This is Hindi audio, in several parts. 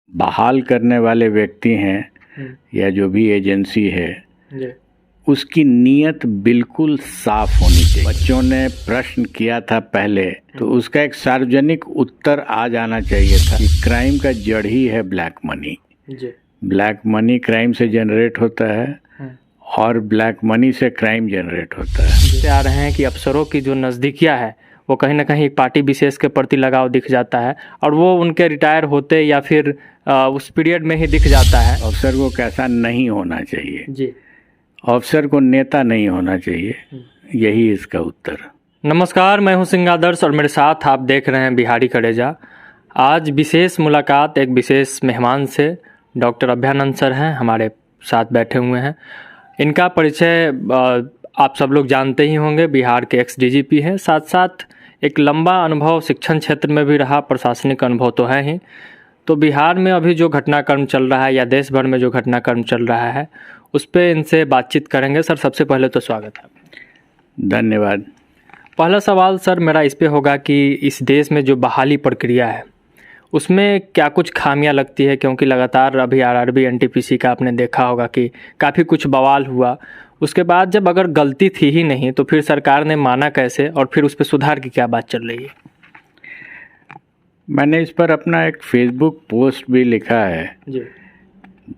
बहाल करने वाले व्यक्ति हैं या जो भी एजेंसी है उसकी नीयत बिल्कुल साफ होनी चाहिए। बच्चों ने प्रश्न किया था पहले तो उसका एक सार्वजनिक उत्तर आ जाना चाहिए था कि क्राइम का जड़ ही है black money. Black money crime से जनरेट होता है और ब्लैक मनी से क्राइम जनरेट होता है। आ रहे हैं कि अफसरों की जो नज़दीकियाँ है वो कहीं ना कहीं एक पार्टी विशेष के प्रति लगाव दिख जाता है और वो उनके रिटायर होते या फिर उस पीरियड में ही दिख जाता है। अफसर को कैसा नहीं होना चाहिए जी, अफसर को नेता नहीं होना चाहिए, यही इसका उत्तर। नमस्कार, मैं हूं सिंह आदर्श और मेरे साथ आप देख रहे हैं बिहारी कलेजा। आज विशेष मुलाकात एक विशेष मेहमान से, डॉक्टर अभ्यानंद सर हैं हमारे साथ बैठे हुए हैं। इनका परिचय आप सब लोग जानते ही होंगे, बिहार के एक्स डीजीपी हैं, साथ साथ एक लंबा अनुभव शिक्षण क्षेत्र में भी रहा, प्रशासनिक अनुभव तो है ही। तो बिहार में अभी जो घटनाक्रम चल रहा है या देश भर में जो घटनाक्रम चल रहा है उस पर इनसे बातचीत करेंगे। सर, सबसे पहले तो स्वागत है। धन्यवाद। पहला सवाल सर मेरा इस पे होगा कि इस देश में जो बहाली प्रक्रिया है उसमें क्या कुछ खामियां लगती है, क्योंकि लगातार अभी आरआरबी एनटीपीसी का आपने देखा होगा कि काफ़ी कुछ बवाल हुआ। उसके बाद जब अगर गलती थी ही नहीं तो फिर सरकार ने माना कैसे और फिर उस पर सुधार की क्या बात चल रही है? मैंने इस पर अपना एक फेसबुक पोस्ट भी लिखा है जी।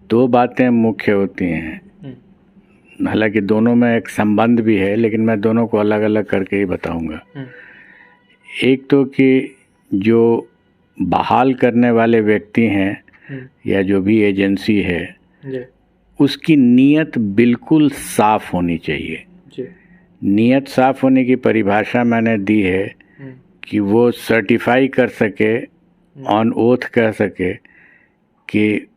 दो बातें मुख्य होती हैं, हालांकि दोनों में एक संबंध भी है लेकिन मैं दोनों को अलग अलग करके ही बताऊंगा। एक तो कि जो बहाल करने वाले व्यक्ति हैं या जो भी एजेंसी है उसकी नीयत बिल्कुल साफ होनी चाहिए। नीयत साफ होने की परिभाषा मैंने दी है कि वो सर्टिफाई कर सके, ऑन ओथ कह सके कि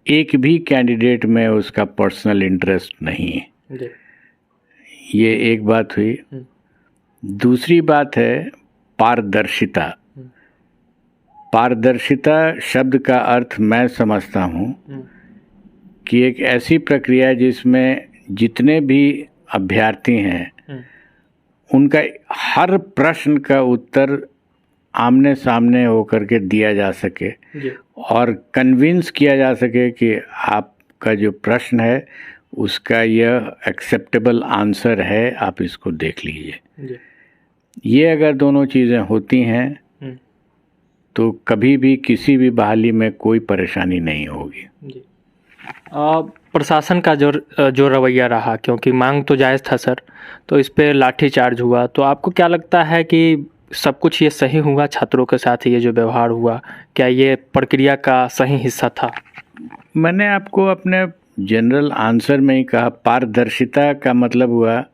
एक भी कैंडिडेट में उसका पर्सनल इंटरेस्ट नहीं है। ये एक बात हुई। दूसरी बात है पारदर्शिता। पारदर्शिता शब्द का अर्थ मैं समझता हूँ कि एक ऐसी प्रक्रिया है जिसमें जितने भी अभ्यर्थी हैं उनका हर प्रश्न का उत्तर आमने सामने होकर के दिया जा सके और कन्विंस किया जा सके कि आपका जो प्रश्न है उसका यह एक्सेप्टेबल आंसर है, आप इसको देख लीजिए। ये अगर दोनों चीज़ें होती हैं तो कभी भी किसी भी बहाली में कोई परेशानी नहीं होगी। प्रशासन का जो रवैया रहा, क्योंकि मांग तो जायज़ था सर, तो इस पे लाठीचार्ज हुआ, तो आपको क्या लगता है कि सब कुछ ये सही हुआ? छात्रों के साथ ये जो व्यवहार हुआ, क्या ये प्रक्रिया का सही हिस्सा था? मैंने आपको अपने जनरल आंसर में ही कहा, पारदर्शिता का मतलब हुआ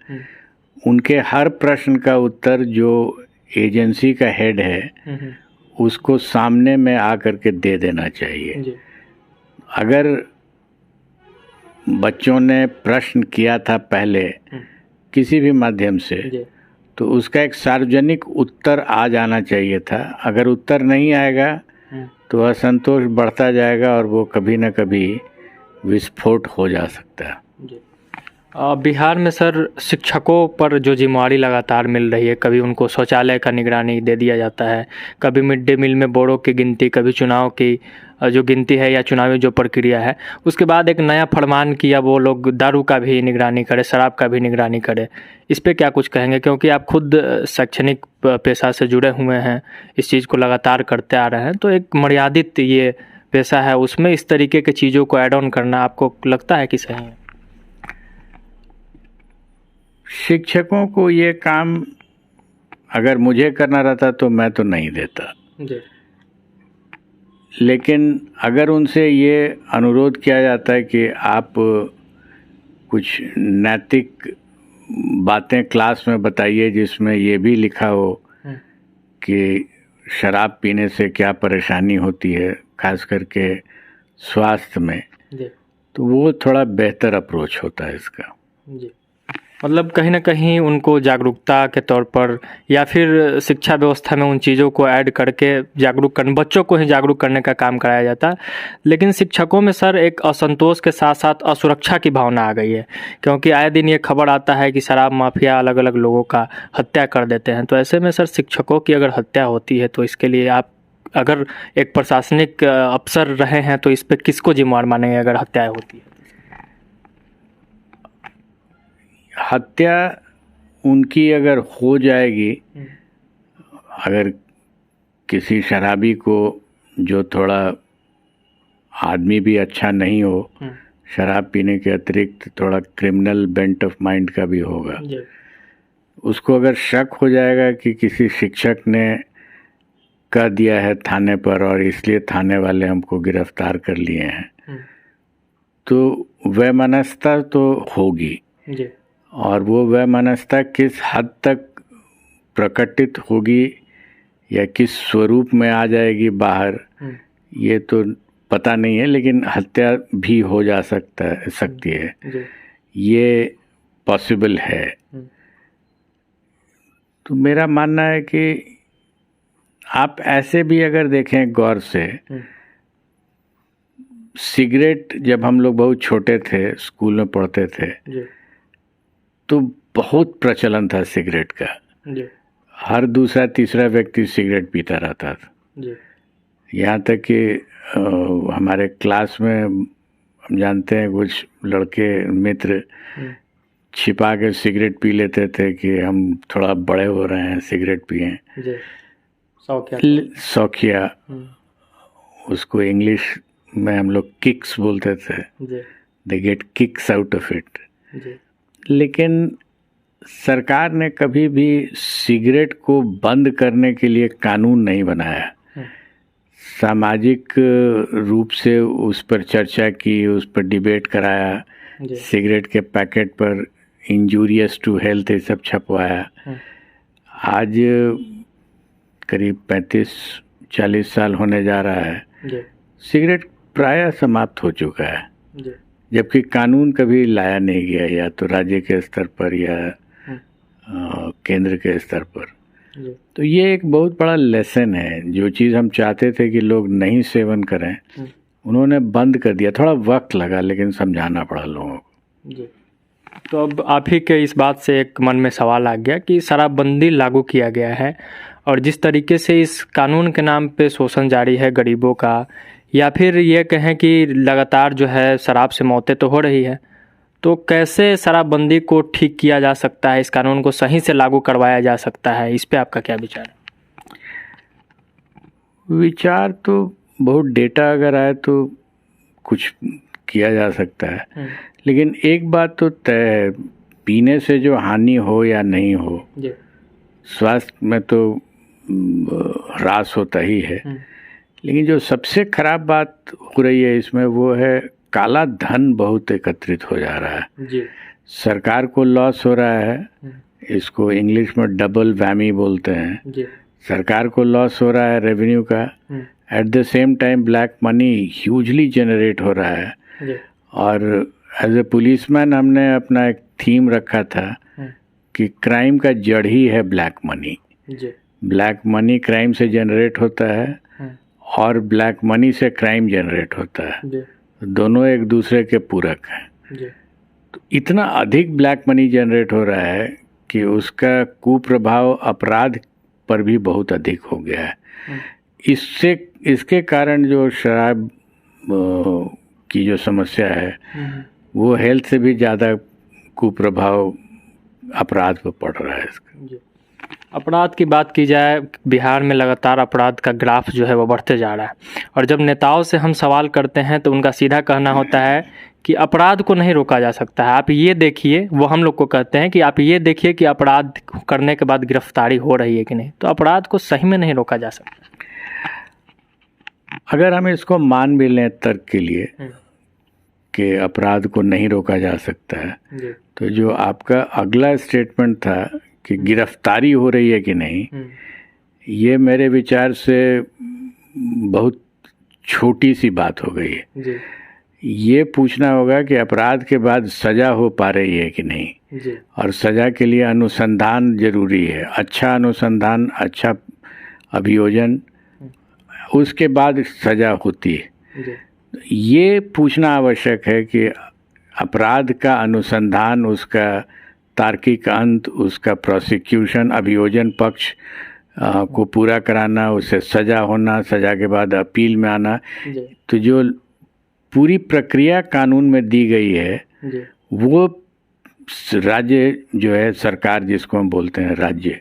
उनके हर प्रश्न का उत्तर जो एजेंसी का हेड है उसको सामने में आकर के दे देना चाहिए। अगर बच्चों ने प्रश्न किया था पहले किसी भी माध्यम से तो उसका एक सार्वजनिक उत्तर आ जाना चाहिए था। अगर उत्तर नहीं आएगा तो असंतोष बढ़ता जाएगा और वो कभी न कभी विस्फोट हो जा सकता है। बिहार में सर शिक्षकों पर जो जिम्मेवारी लगातार मिल रही है, कभी उनको शौचालय का निगरानी दे दिया जाता है, कभी मिड डे मील में बोर्डों की गिनती, कभी चुनाव की जो गिनती है या चुनावी जो प्रक्रिया है, उसके बाद एक नया फरमान किया वो लोग दारू का भी निगरानी करे, शराब का भी निगरानी करे। इस पर क्या कुछ कहेंगे, क्योंकि आप खुद शैक्षणिक पेशा से जुड़े हुए हैं, इस चीज़ को लगातार करते आ रहे हैं, तो एक मर्यादित ये पेशा है, उसमें इस तरीके की चीज़ों को ऐड ऑन करना आपको लगता है कि सही है? शिक्षकों को ये काम अगर मुझे करना रहता तो मैं तो नहीं देता लेकिन अगर उनसे ये अनुरोध किया जाता है कि आप कुछ नैतिक बातें क्लास में बताइए जिसमें ये भी लिखा हो कि शराब पीने से क्या परेशानी होती है, खास करके स्वास्थ्य में, तो वो थोड़ा बेहतर अप्रोच होता है इसका। मतलब कहीं ना कहीं उनको जागरूकता के तौर पर या फिर शिक्षा व्यवस्था में उन चीज़ों को ऐड करके जागरूक करने, बच्चों को ही जागरूक करने का काम कराया जाता है। लेकिन शिक्षकों में सर एक असंतोष के साथ साथ असुरक्षा की भावना आ गई है, क्योंकि आए दिन ये खबर आता है कि शराब माफिया अलग अलग लोगों का हत्या कर देते हैं। तो ऐसे में सर शिक्षकों की अगर हत्या होती है तो इसके लिए आप अगर एक प्रशासनिक अफसर रहे हैं तो इस पे किसको जिम्मेवार मानेंगे अगर हत्याएं होती है? हत्या उनकी अगर हो जाएगी, अगर किसी शराबी को जो थोड़ा आदमी भी अच्छा नहीं हो, शराब पीने के अतिरिक्त थोड़ा क्रिमिनल बेंट ऑफ माइंड का भी होगा, उसको अगर शक हो जाएगा कि किसी शिक्षक ने कह दिया है थाने पर और इसलिए थाने वाले हमको गिरफ्तार कर लिए हैं, तो वैमनस्यता तो होगी। और वो वैमनस्यता किस हद तक प्रकटित होगी या किस स्वरूप में आ जाएगी बाहर, ये तो पता नहीं है, लेकिन हत्या भी हो जा सकती है, ये पॉसिबल है। तो मेरा मानना है कि आप ऐसे भी अगर देखें गौर से, सिगरेट जब हम लोग बहुत छोटे थे, स्कूल में पढ़ते थे, तो बहुत प्रचलन था सिगरेट का। हर दूसरा तीसरा व्यक्ति सिगरेट पीता रहता था। यहाँ तक कि हमारे क्लास में हम जानते हैं कुछ लड़के मित्र छिपा के सिगरेट पी लेते थे कि हम थोड़ा बड़े हो रहे हैं, सिगरेट पिए। शौकिया, उसको इंग्लिश में हम लोग किक्स बोलते थे, they get kicks out of it. लेकिन सरकार ने कभी भी सिगरेट को बंद करने के लिए कानून नहीं बनाया। सामाजिक रूप से उस पर चर्चा की, उस पर डिबेट कराया, सिगरेट के पैकेट पर इंजूरियस टू हेल्थ ये सब छपवाया। आज करीब 35-40 साल होने जा रहा है, सिगरेट प्रायः समाप्त हो चुका है, जबकि कानून कभी लाया नहीं गया, या तो राज्य के स्तर पर या केंद्र के स्तर पर। तो ये एक बहुत बड़ा लेसन है। जो चीज़ हम चाहते थे कि लोग नहीं सेवन करें, उन्होंने बंद कर दिया। थोड़ा वक्त लगा, लेकिन समझाना पड़ा लोगों को। तो अब आप ही के इस बात से एक मन में सवाल आ गया कि शराबबंदी लागू किया गया है और जिस तरीके से इस कानून के नाम पे शोषण जारी है गरीबों का, या फिर ये कहें कि लगातार जो है शराब से मौतें तो हो रही है, तो कैसे शराबबंदी को ठीक किया जा सकता है, इस कानून को सही से लागू करवाया जा सकता है, इस पे आपका क्या विचार है? विचार तो बहुत, डेटा अगर आए तो कुछ किया जा सकता है, लेकिन एक बात तो तय है, पीने से जो हानि हो या नहीं हो, स्वास्थ्य में तो ह्रास होता ही है। लेकिन जो सबसे खराब बात हो रही है इसमें, वो है काला धन बहुत एकत्रित हो जा रहा है। सरकार को लॉस हो रहा है, इसको इंग्लिश में डबल वैमी बोलते हैं। सरकार को लॉस हो रहा है रेवेन्यू का, at the same time black money hugely generate हो रहा है। और एज ए पुलिसमैन हमने अपना एक थीम रखा था कि क्राइम का जड़ ही है black money. Black money crime से जनरेट होता है और ब्लैक मनी से क्राइम जनरेट होता है, दोनों एक दूसरे के पूरक हैं। तो इतना अधिक ब्लैक मनी जनरेट हो रहा है कि उसका कुप्रभाव अपराध पर भी बहुत अधिक हो गया है। इसके कारण जो शराब की जो समस्या है, वो हेल्थ से भी ज़्यादा कुप्रभाव अपराध पर पड़ रहा है इसका। अपराध की बात की जाए, बिहार में लगातार अपराध का ग्राफ जो है वो बढ़ते जा रहा है, और जब नेताओं से हम सवाल करते हैं तो उनका सीधा कहना होता है कि अपराध को नहीं रोका जा सकता है। आप ये देखिए, वो हम लोग को कहते हैं कि आप ये देखिए कि अपराध करने के बाद गिरफ्तारी हो रही है कि नहीं। तो अपराध को सही में नहीं रोका जा सकता। अगर हम इसको मान भी लें तर्क के लिए कि अपराध को नहीं रोका जा सकता है, तो जो आपका अगला स्टेटमेंट था कि गिरफ्तारी हो रही है कि नहीं, ये मेरे विचार से बहुत छोटी सी बात हो गई है। ये पूछना होगा कि अपराध के बाद सज़ा हो पा रही है कि नहीं, और सज़ा के लिए अनुसंधान जरूरी है, अच्छा अनुसंधान, अच्छा अभियोजन, उसके बाद सज़ा होती है। ये पूछना आवश्यक है कि अपराध का अनुसंधान, उसका तार्किक अंत, उसका प्रोसिक्यूशन, अभियोजन पक्ष को पूरा कराना, उसे सज़ा होना, सज़ा के बाद अपील में आना, तो जो पूरी प्रक्रिया कानून में दी गई है वो राज्य जो है, सरकार जिसको हम बोलते हैं राज्य,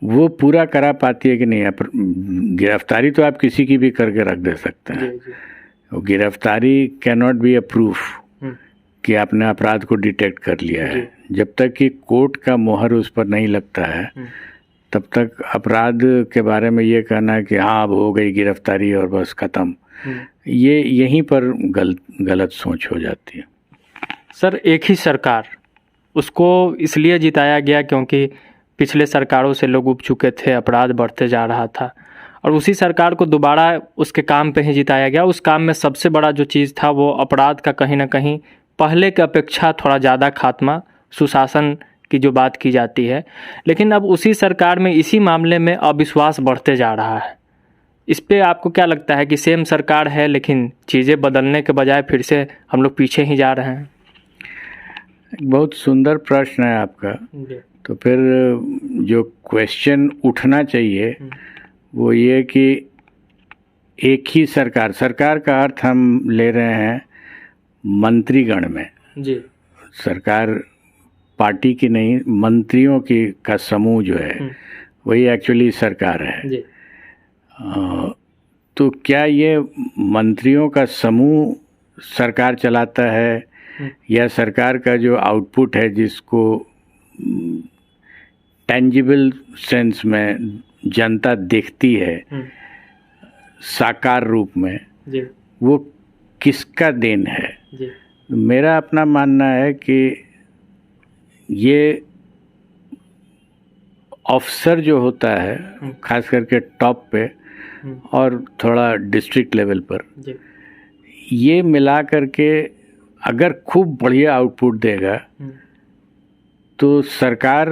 वो पूरा करा पाती है कि नहीं। गिरफ्तारी तो आप किसी की भी करके रख दे सकते हैं, गिरफ्तारी can not be a proof कि आपने अपराध को डिटेक्ट कर लिया है। जब तक कि कोर्ट का मोहर उस पर नहीं लगता है तब तक अपराध के बारे में ये कहना है कि हाँ अब हो गई गिरफ्तारी और बस ख़त्म, ये यहीं पर गलत सोच हो जाती है। सर, एक ही सरकार, उसको इसलिए जिताया गया क्योंकि पिछले सरकारों से लोग उब चुके थे, अपराध बढ़ते जा रहा था, और उसी सरकार को दोबारा उसके काम पे ही जिताया गया। उस काम में सबसे बड़ा जो चीज़ था वो अपराध का कहीं ना कहीं पहले की अपेक्षा थोड़ा ज़्यादा खात्मा, सुशासन की जो बात की जाती है। लेकिन अब उसी सरकार में इसी मामले में अविश्वास बढ़ते जा रहा है। इस पे आपको क्या लगता है कि सेम सरकार है लेकिन चीज़ें बदलने के बजाय फिर से हम लोग पीछे ही जा रहे हैं? बहुत सुंदर प्रश्न है आपका। तो फिर जो क्वेश्चन उठना चाहिए वो ये कि एक ही सरकार, सरकार का अर्थ हम ले रहे हैं मंत्रीगण में जी। सरकार पार्टी की नहीं, मंत्रियों की का समूह जो है वही एक्चुअली सरकार है जी। तो क्या ये मंत्रियों का समूह सरकार चलाता है या सरकार का जो आउटपुट है जिसको टेंजिबल सेंस में जनता देखती है साकार रूप में जी। वो किसका देन है जी। मेरा अपना मानना है कि ये अफसर जो होता है खास करके टॉप पे और थोड़ा डिस्ट्रिक्ट लेवल पर जी। ये मिला करके अगर खूब बढ़िया आउटपुट देगा तो सरकार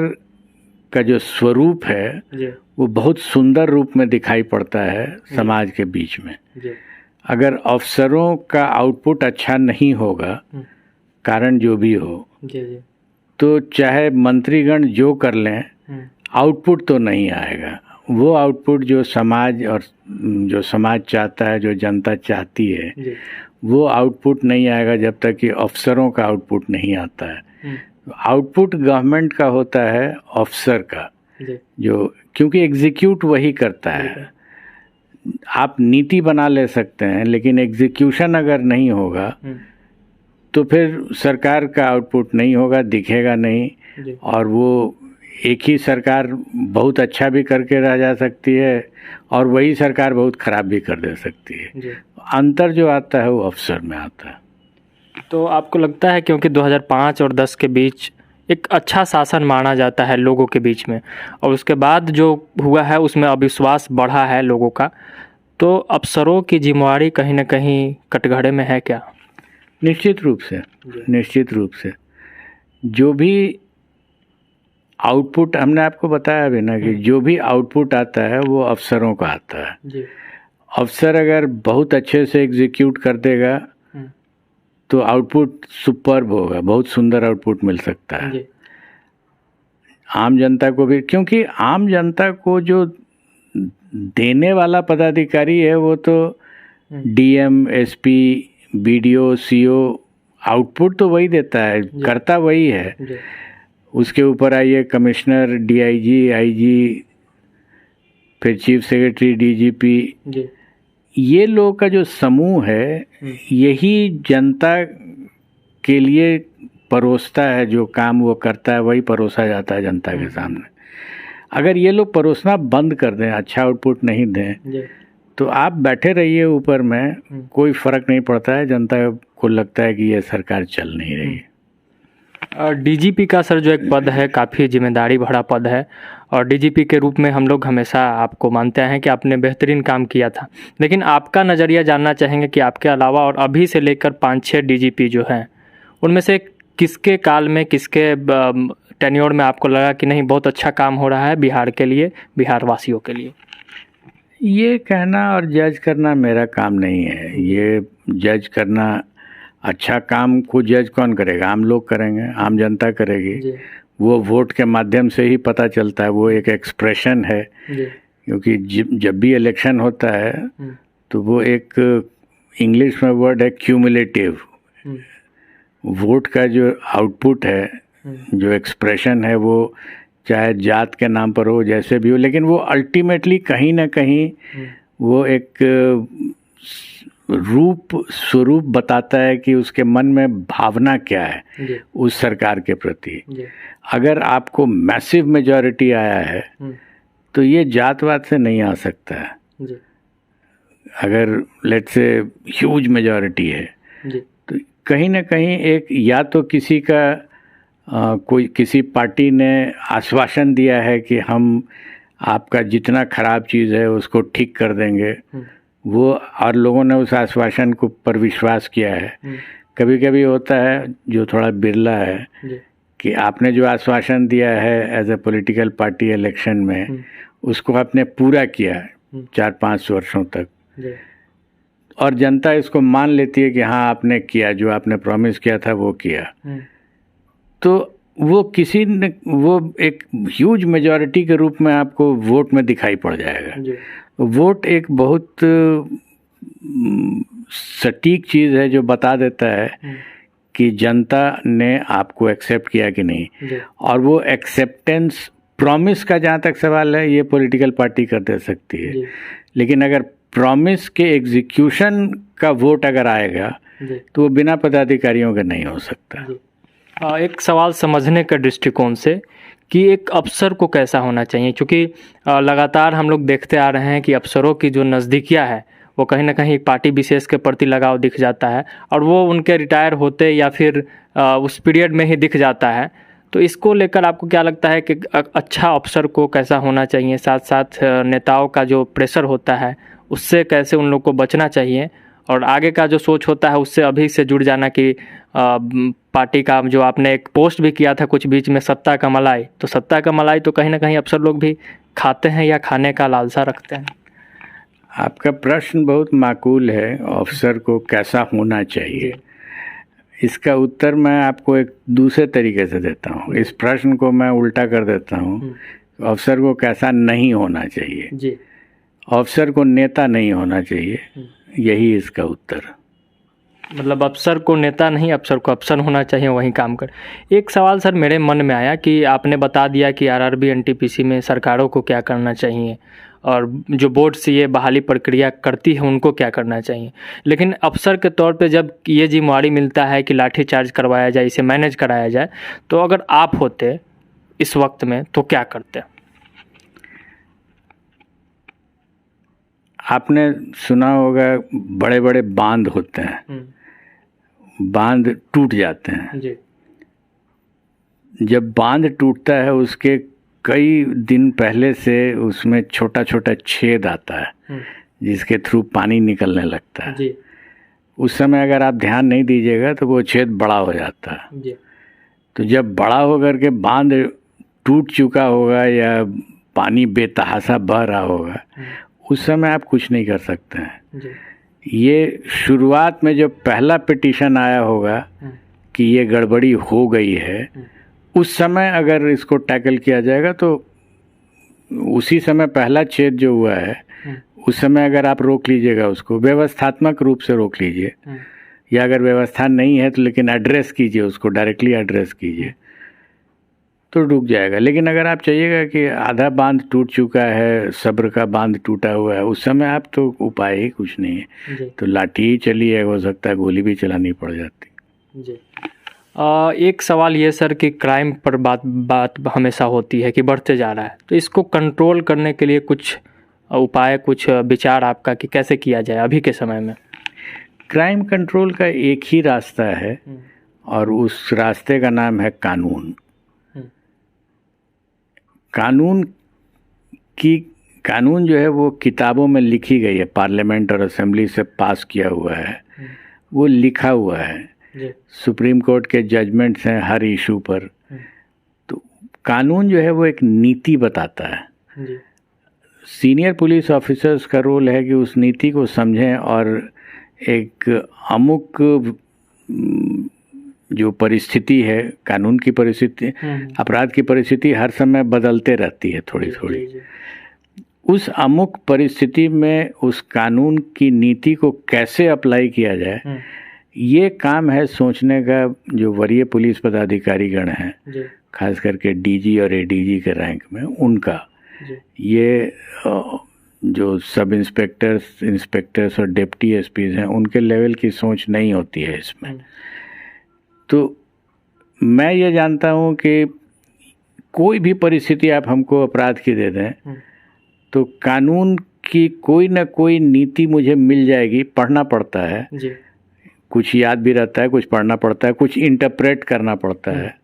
का जो स्वरूप है वो बहुत सुंदर रूप में दिखाई पड़ता है समाज के बीच में। अगर अफसरों का आउटपुट अच्छा नहीं होगा, कारण जो भी हो, तो चाहे मंत्रीगण जो कर लें आउटपुट तो नहीं आएगा। वो आउटपुट जो समाज और जो समाज चाहता है, जो जनता चाहती है, वो आउटपुट नहीं आएगा जब तक कि अफसरों का आउटपुट नहीं आता है। आउटपुट गवर्नमेंट का होता है, अफसर का जो, क्योंकि एग्जीक्यूट वही करता है। आप नीति बना ले सकते हैं लेकिन एग्जीक्यूशन अगर नहीं होगा तो फिर सरकार का आउटपुट नहीं होगा, दिखेगा नहीं, और वो एक ही सरकार बहुत अच्छा भी करके रह जा सकती है और वही सरकार बहुत खराब भी कर दे सकती है। अंतर जो आता है वो अफसर में आता है। तो आपको लगता है क्योंकि 2005 और 10 के बीच एक अच्छा शासन माना जाता है लोगों के बीच में, और उसके बाद जो हुआ है उसमें अविश्वास बढ़ा है लोगों का, तो अफसरों की जिम्मेवारी कहीं ना कहीं कटघरे में है क्या? निश्चित रूप से, निश्चित रूप से। जो भी आउटपुट हमने आपको बताया भी ना कि जो भी आउटपुट आता है वो अफसरों का आता है। अफसर अगर बहुत अच्छे से एग्जीक्यूट कर देगा तो आउटपुट सुपर्ब होगा, बहुत सुंदर आउटपुट मिल सकता है आम जनता को भी, क्योंकि आम जनता को जो देने वाला पदाधिकारी है वो तो DM, SP, BDO, CO, output तो वही देता है, करता वही है। उसके ऊपर आइए कमिश्नर, डीआईजी, आईजी, फिर चीफ सेक्रेटरी, डीजीपी, ये लोगों का जो समूह है यही जनता के लिए परोसता है। जो काम वो करता है वही परोसा जाता है जनता के सामने। अगर ये लोग परोसना बंद कर दें, अच्छा आउटपुट नहीं दें, तो आप बैठे रहिए ऊपर में, कोई फर्क नहीं पड़ता है। जनता को लगता है कि ये सरकार चल नहीं रही है। डीजीपी का सर जो एक पद है काफ़ी जिम्मेदारी भरा पद है, और डीजीपी के रूप में हम लोग हमेशा आपको मानते हैं कि आपने बेहतरीन काम किया था। लेकिन आपका नज़रिया जानना चाहेंगे कि आपके अलावा और अभी से लेकर 5-6 डीजीपी जो हैं उनमें से किसके काल में, किसके टेन्योर में आपको लगा कि नहीं बहुत अच्छा काम हो रहा है बिहार के लिए, बिहार वासियों के लिए? ये कहना और जज करना मेरा काम नहीं है। ये जज करना, अच्छा काम को जज कौन करेगा? आम लोग करेंगे, आम जनता करेगी। वो वोट के माध्यम से ही पता चलता है, वो एक एक्सप्रेशन है। क्योंकि जब भी इलेक्शन होता है तो वो एक इंग्लिश में वर्ड है क्यूमुलेटिव। वोट का जो आउटपुट है, जो एक्सप्रेशन है, वो चाहे जात के नाम पर हो, जैसे भी हो, लेकिन वो अल्टीमेटली कहीं ना कहीं वो एक स्वरूप बताता है कि उसके मन में भावना क्या है उस सरकार के प्रति। अगर आपको मैसिव मेजॉरिटी आया है तो ये जातवाद से नहीं आ सकता है। अगर लेट्स से ह्यूज मेजॉरिटी है तो कहीं ना कहीं एक या तो किसी का किसी पार्टी ने आश्वासन दिया है कि हम आपका जितना खराब चीज़ है उसको ठीक कर देंगे, वो और लोगों ने उस आश्वासन को पर विश्वास किया है। कभी कभी होता है, जो थोड़ा बिरला है, कि आपने जो आश्वासन दिया है as a political party election में, उसको आपने पूरा किया 4-5 वर्षों तक, और जनता इसको मान लेती है कि हाँ आपने किया, जो आपने प्रॉमिस किया था वो किया, तो वो किसी ने वो एक ह्यूज मेजॉरिटी के रूप में आपको वोट में दिखाई पड़ जाएगा। वोट एक बहुत सटीक चीज़ है जो बता देता है कि जनता ने आपको एक्सेप्ट किया कि नहीं। और वो एक्सेप्टेंस, प्रॉमिस का जहाँ तक सवाल है, ये पॉलिटिकल पार्टी कर दे सकती है, लेकिन अगर प्रॉमिस के एग्जीक्यूशन का वोट अगर आएगा तो वो बिना पदाधिकारियों के नहीं हो सकता। एक सवाल समझने का दृष्टिकोण से कि एक अफसर को कैसा होना चाहिए, क्योंकि लगातार हम लोग देखते आ रहे हैं कि अफसरों की जो नज़दीकियाँ है वो कहीं ना कहीं पार्टी विशेष के प्रति लगाव दिख जाता है, और वो उनके रिटायर होते या फिर उस पीरियड में ही दिख जाता है। तो इसको लेकर आपको क्या लगता है कि अच्छा अफसर को कैसा होना चाहिए, साथ साथ नेताओं का जो प्रेशर होता है उससे कैसे उन लोग को बचना चाहिए, और आगे का जो सोच होता है उससे अभी से जुड़ जाना कि पार्टी का जो आपने एक पोस्ट भी किया था कुछ बीच में, सत्ता का मलाई, तो सत्ता का मलाई तो कहीं ना कहीं अफसर लोग भी खाते हैं या खाने का लालसा रखते हैं। आपका प्रश्न बहुत माकूल है, अफसर को कैसा होना चाहिए। इसका उत्तर मैं आपको एक दूसरे तरीके से देता हूँ। इस प्रश्न को मैं उल्टा कर देता हूँ, अफसर को कैसा नहीं होना चाहिए जी। अफसर को नेता नहीं होना चाहिए, यही इसका उत्तर। मतलब अफसर को नेता नहीं, अफसर को अफसर होना चाहिए, वहीं काम कर। एक सवाल सर मेरे मन में आया कि आपने बता दिया कि आरआरबी एनटीपीसी में सरकारों को क्या करना चाहिए, और जो बोर्ड से ये बहाली प्रक्रिया करती है उनको क्या करना चाहिए, लेकिन अफसर के तौर पे जब ये जिम्मेवारी मिलता है कि लाठी चार्ज करवाया जाए, इसे मैनेज कराया जाए, तो अगर आप होते इस वक्त में तो क्या करते? आपने सुना होगा बड़े बड़े बांध होते हैं, बांध टूट जाते हैं जी। जब बांध टूटता है उसके कई दिन पहले से उसमें छोटा छोटा छेद आता है जिसके थ्रू पानी निकलने लगता है जी। उस समय अगर आप ध्यान नहीं दीजिएगा तो वो छेद बड़ा हो जाता है जी। तो जब बड़ा होकर के बांध टूट चुका होगा या पानी बेतहासा बह रहा होगा, उस समय आप कुछ नहीं कर सकते हैं जी। ये शुरुआत में जो पहला पिटीशन आया होगा कि ये गड़बड़ी हो गई है, उस समय अगर इसको टैकल किया जाएगा तो उसी समय पहला छेद जो हुआ है उस समय अगर आप रोक लीजिएगा, उसको व्यवस्थात्मक रूप से रोक लीजिए, या अगर व्यवस्था नहीं है तो लेकिन एड्रेस कीजिए, उसको डायरेक्टली एड्रेस कीजिए, तो रुक जाएगा। लेकिन अगर आप चाहिएगा कि आधा बांध टूट चुका है, सब्र का बांध टूटा हुआ है, उस समय आप तो उपाय ही कुछ नहीं है, तो लाठी ही चलिए, हो सकता है गोली भी चलानी पड़ जाती जी। एक सवाल ये सर कि क्राइम पर बात हमेशा होती है कि बढ़ते जा रहा है, तो इसको कंट्रोल करने के लिए कुछ उपाय, कुछ विचार आपका कि कैसे किया जाए अभी के समय में? क्राइम कंट्रोल का एक ही रास्ता है और उस रास्ते का नाम है कानून। कानून जो है वो किताबों में लिखी गई है, पार्लियामेंट और असेंबली से पास किया हुआ है, वो लिखा हुआ है, सुप्रीम कोर्ट के जजमेंट्स हैं हर इशू पर। तो कानून जो है वो एक नीति बताता है। सीनियर पुलिस ऑफिसर्स का रोल है कि उस नीति को समझें और एक अमुक जो परिस्थिति है, कानून की परिस्थिति, अपराध की परिस्थिति हर समय बदलते रहती है थोड़ी थोड़ी। उस अमुक परिस्थिति में उस कानून की नीति को कैसे अप्लाई किया जाए, ये काम है सोचने का जो वरीय पुलिस पदाधिकारीगण हैं, खास करके डीजी और एडीजी के रैंक में उनका। ये जो सब इंस्पेक्टर्स और डिप्टी एसपीज हैं, उनके लेवल की सोच नहीं होती है इसमें। तो मैं ये जानता हूँ कि कोई भी परिस्थिति आप हमको अपराध की दे दें तो कानून की कोई ना कोई नीति मुझे मिल जाएगी। पढ़ना पड़ता है, कुछ याद भी रहता है, कुछ पढ़ना पड़ता है, कुछ इंटरप्रेट करना पड़ता है।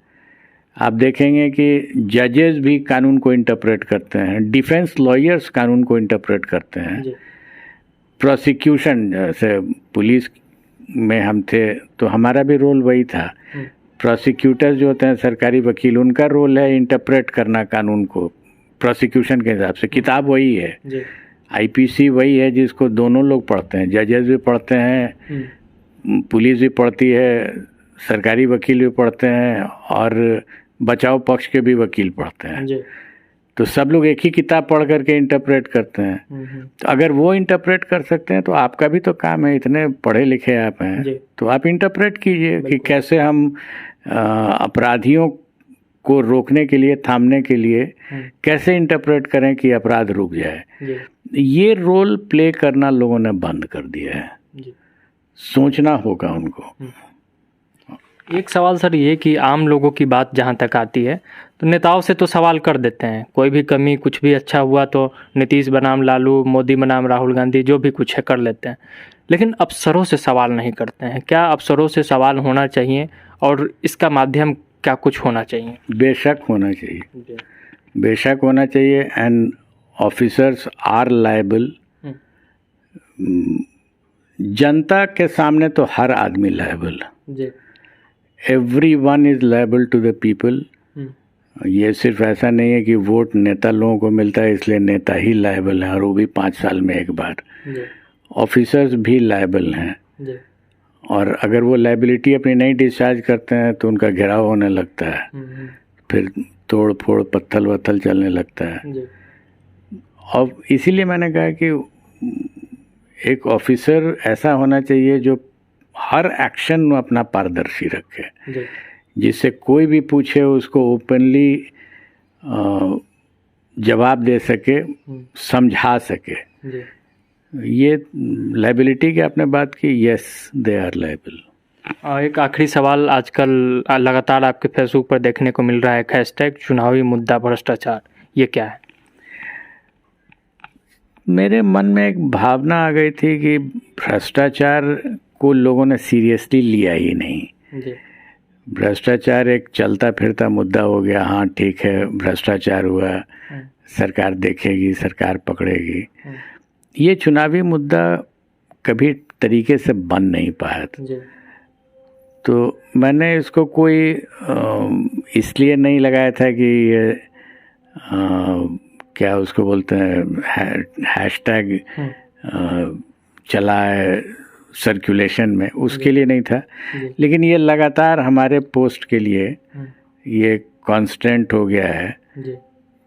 आप देखेंगे कि जजेस भी कानून को इंटरप्रेट करते हैं, डिफेंस लॉयर्स कानून को इंटरप्रेट करते हैं, प्रोसिक्यूशन, जैसे पुलिस में हम थे तो हमारा भी रोल वही था। प्रोसिक्यूटर्स जो होते हैं, सरकारी वकील, उनका रोल है इंटरप्रेट करना कानून को प्रोसिक्यूशन के हिसाब से। किताब वही है, आईपीसी वही है जिसको दोनों लोग पढ़ते हैं, जजेस भी पढ़ते हैं, पुलिस भी पढ़ती है, सरकारी वकील भी पढ़ते हैं और बचाव पक्ष के भी वकील पढ़ते हैं। तो सब लोग एक ही किताब पढ़ करके इंटरप्रेट करते हैं। तो अगर वो इंटरप्रेट कर सकते हैं तो आपका भी तो काम है, इतने पढ़े लिखे आप हैं तो आप इंटरप्रेट कीजिए कि कैसे हम अपराधियों को रोकने के लिए, थामने के लिए कैसे इंटरप्रेट करें कि अपराध रुक जाए। ये रोल प्ले करना लोगों ने बंद कर दिया है। सोचना होगा उनको। एक सवाल सर ये कि आम लोगों की बात जहाँ तक आती है तो नेताओं से तो सवाल कर देते हैं, कोई भी कमी, कुछ भी अच्छा हुआ तो नीतीश बनाम लालू, मोदी बनाम राहुल गांधी, जो भी कुछ है कर लेते हैं, लेकिन अफसरों से सवाल नहीं करते हैं। क्या अफसरों से सवाल होना चाहिए और इसका माध्यम क्या कुछ होना चाहिए? बेशक होना चाहिए, बेशक होना चाहिए। And officers are liable. जनता के सामने तो हर आदमी liable, everyone is liable to the people। ये सिर्फ ऐसा नहीं है कि वोट नेता लोगों को मिलता है इसलिए नेता ही लायबल है और वो भी 5 साल में एक बार। ऑफिसर्स भी लायबल हैं और अगर वो लायबिलिटी अपनी नहीं डिस्चार्ज करते हैं तो उनका घेराव होने लगता है, फिर तोड़ फोड़ पत्थर वत्थल चलने लगता है। और इसीलिए मैंने कहा कि एक ऑफिसर ऐसा होना चाहिए जो हर एक्शन में अपना पारदर्शी रखे, जिससे कोई भी पूछे उसको ओपनली जवाब दे सके, समझा सके। ये लायबिलिटी की आपने बात की, यस दे आर लायबल। एक आखिरी सवाल, आजकल लगातार आपके फेसबुक पर देखने को मिल रहा है हैशटैग चुनावी मुद्दा भ्रष्टाचार, ये क्या है? मेरे मन में एक भावना आ गई थी कि भ्रष्टाचार को लोगों ने सीरियसली लिया ही नहीं। भ्रष्टाचार एक चलता फिरता मुद्दा हो गया। हाँ ठीक है, भ्रष्टाचार हुआ, सरकार देखेगी, सरकार पकड़ेगी। ये चुनावी मुद्दा कभी तरीके से बन नहीं पाया था। तो मैंने इसको कोई इसलिए नहीं लगाया था कि ये क्या उसको बोलते हैं, हैशटैग चला है सर्कुलेशन में, उसके लिए नहीं था। लेकिन ये लगातार हमारे पोस्ट के लिए ये कांस्टेंट हो गया है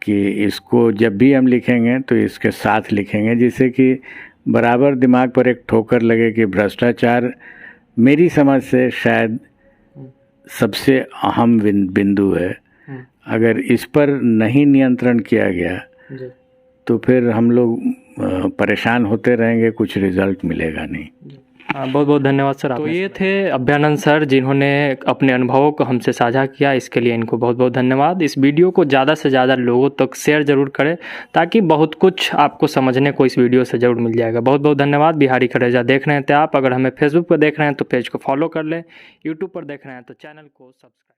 कि इसको जब भी हम लिखेंगे तो इसके साथ लिखेंगे, जिससे कि बराबर दिमाग पर एक ठोकर लगे कि भ्रष्टाचार मेरी समझ से शायद सबसे अहम बिंदु है। अगर इस पर नहीं नियंत्रण किया गया तो फिर हम लोग परेशान होते रहेंगे, कुछ रिजल्ट मिलेगा नहीं। बहुत बहुत धन्यवाद सर। तो ये थे अभ्यानंद सर जिन्होंने अपने अनुभवों को हमसे साझा किया, इसके लिए इनको बहुत बहुत धन्यवाद। इस वीडियो को ज़्यादा से ज़्यादा लोगों तक शेयर ज़रूर करें ताकि बहुत कुछ आपको समझने को इस वीडियो से ज़रूर मिल जाएगा। बहुत बहुत धन्यवाद। बिहारी खरेजा देख रहे थे आप, अगर हमें फेसबुक पर देख रहे हैं तो पेज को फॉलो कर लें, यूट्यूब पर देख रहे हैं तो चैनल को सब्सक्राइब